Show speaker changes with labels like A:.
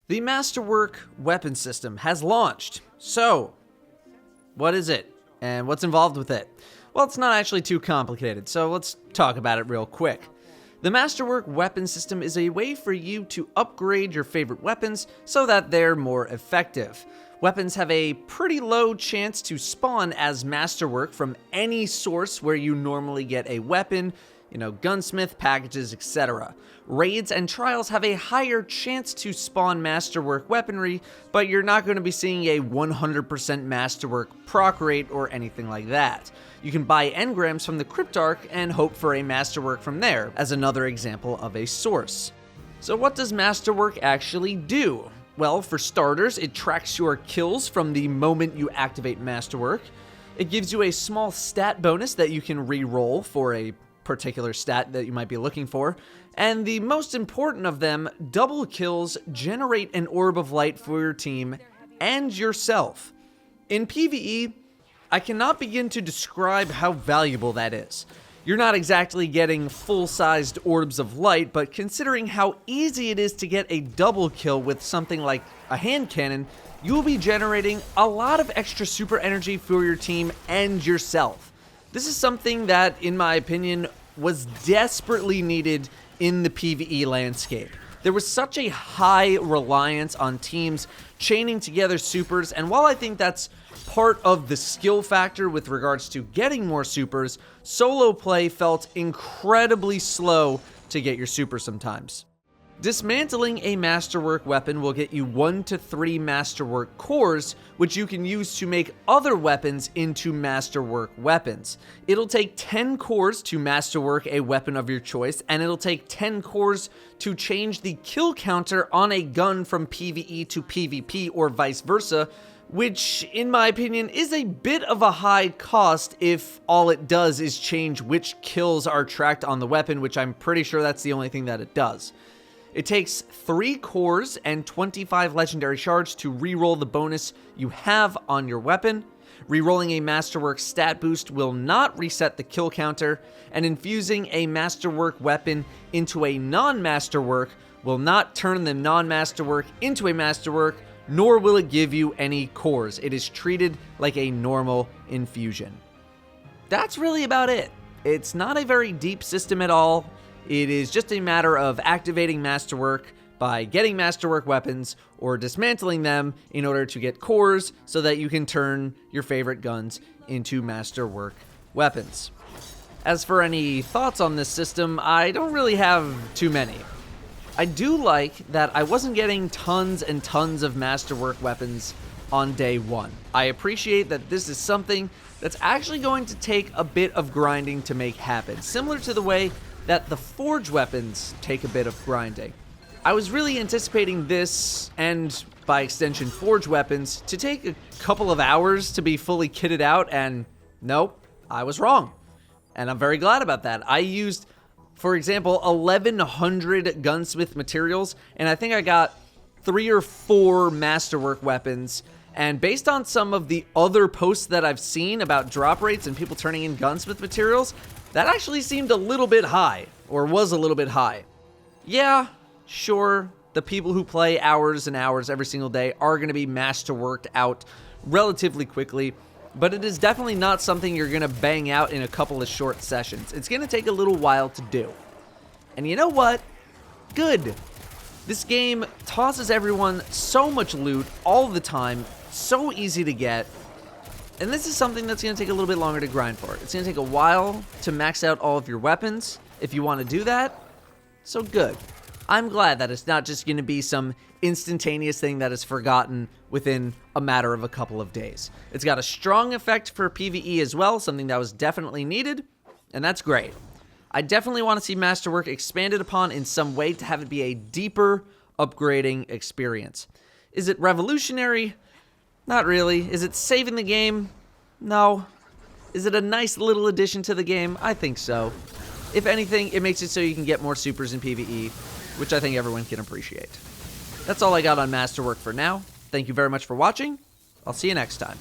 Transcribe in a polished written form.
A: The Masterwork weapon system has launched. So, what is it? And what's involved with it? Well, it's not actually too complicated, so let's talk about it real quick. The Masterwork weapon system is a way for you to upgrade your favorite weapons so that they're more effective. Weapons have a pretty low chance to spawn as Masterwork from any source where you normally get a weapon, gunsmith, packages, etc. Raids and trials have a higher chance to spawn Masterwork weaponry, but you're not going to be seeing a 100% Masterwork proc rate or anything like that. You can buy engrams from the Cryptarch and hope for a Masterwork from there, as another example of a source. So what does Masterwork actually do? Well, for starters, it tracks your kills from the moment you activate Masterwork. It gives you a small stat bonus that you can re-roll for a particular stat that you might be looking for. And the most important of them, double kills generate an Orb of Light for your team and yourself. In PvE, I cannot begin to describe how valuable that is. You're not exactly getting full-sized Orbs of Light, but considering how easy it is to get a double kill with something like a hand cannon, you will be generating a lot of extra super energy for your team and yourself. This is something that, in my opinion, was desperately needed in the PvE landscape. There was such a high reliance on teams chaining together supers, and while I think that's part of the skill factor with regards to getting more supers, solo play felt incredibly slow to get your super sometimes. Dismantling a Masterwork weapon will get you 1 to 3 Masterwork cores, which you can use to make other weapons into Masterwork weapons. It'll take 10 cores to Masterwork a weapon of your choice, and it'll take 10 cores to change the kill counter on a gun from PvE to PvP or vice versa, which, in my opinion, is a bit of a high cost if all it does is change which kills are tracked on the weapon, which I'm pretty sure that's the only thing that it does. It takes 3 cores and 25 legendary shards to reroll the bonus you have on your weapon. Rerolling a Masterwork stat boost will not reset the kill counter, and infusing a Masterwork weapon into a non-Masterwork will not turn the non-Masterwork into a Masterwork, nor will it give you any cores. It is treated like a normal infusion. That's really about it. It's not a very deep system at all. It is just a matter of activating Masterwork by getting Masterwork weapons or dismantling them in order to get cores so that you can turn your favorite guns into Masterwork weapons. As for any thoughts on this system, I don't really have too many. I do like that I wasn't getting tons and tons of Masterwork weapons on day one. I appreciate that this is something that's actually going to take a bit of grinding to make happen, similar to the way that the Forge weapons take a bit of grinding. I was really anticipating this, and by extension Forge weapons, to take a couple of hours to be fully kitted out, and nope, I was wrong. And I'm very glad about that. I used, for example, 1,100 gunsmith materials, and I think I got 3 or 4 Masterwork weapons. And based on some of the other posts that I've seen about drop rates and people turning in gunsmith materials, that actually seemed a little bit high, or was a little bit high. Yeah, sure, the people who play hours and hours every single day are going to be Masterworked out relatively quickly, but it is definitely not something you're going to bang out in a couple of short sessions. It's going to take a little while to do. And you know what? Good. This game tosses everyone so much loot all the time, so easy to get, and this is something that's going to take a little bit longer to grind for. It's going to take a while to max out all of your weapons if you want to do that, so good. I'm glad that it's not just going to be some instantaneous thing that is forgotten within a matter of a couple of days. It's got a strong effect for PvE as well, something that was definitely needed, and that's great. I definitely want to see Masterwork expanded upon in some way to have it be a deeper upgrading experience. Is it revolutionary? Not really. Is it saving the game? No. Is it a nice little addition to the game? I think so. If anything, it makes it so you can get more supers in PvE, which I think everyone can appreciate. That's all I got on Masterwork for now. Thank you very much for watching. I'll see you next time.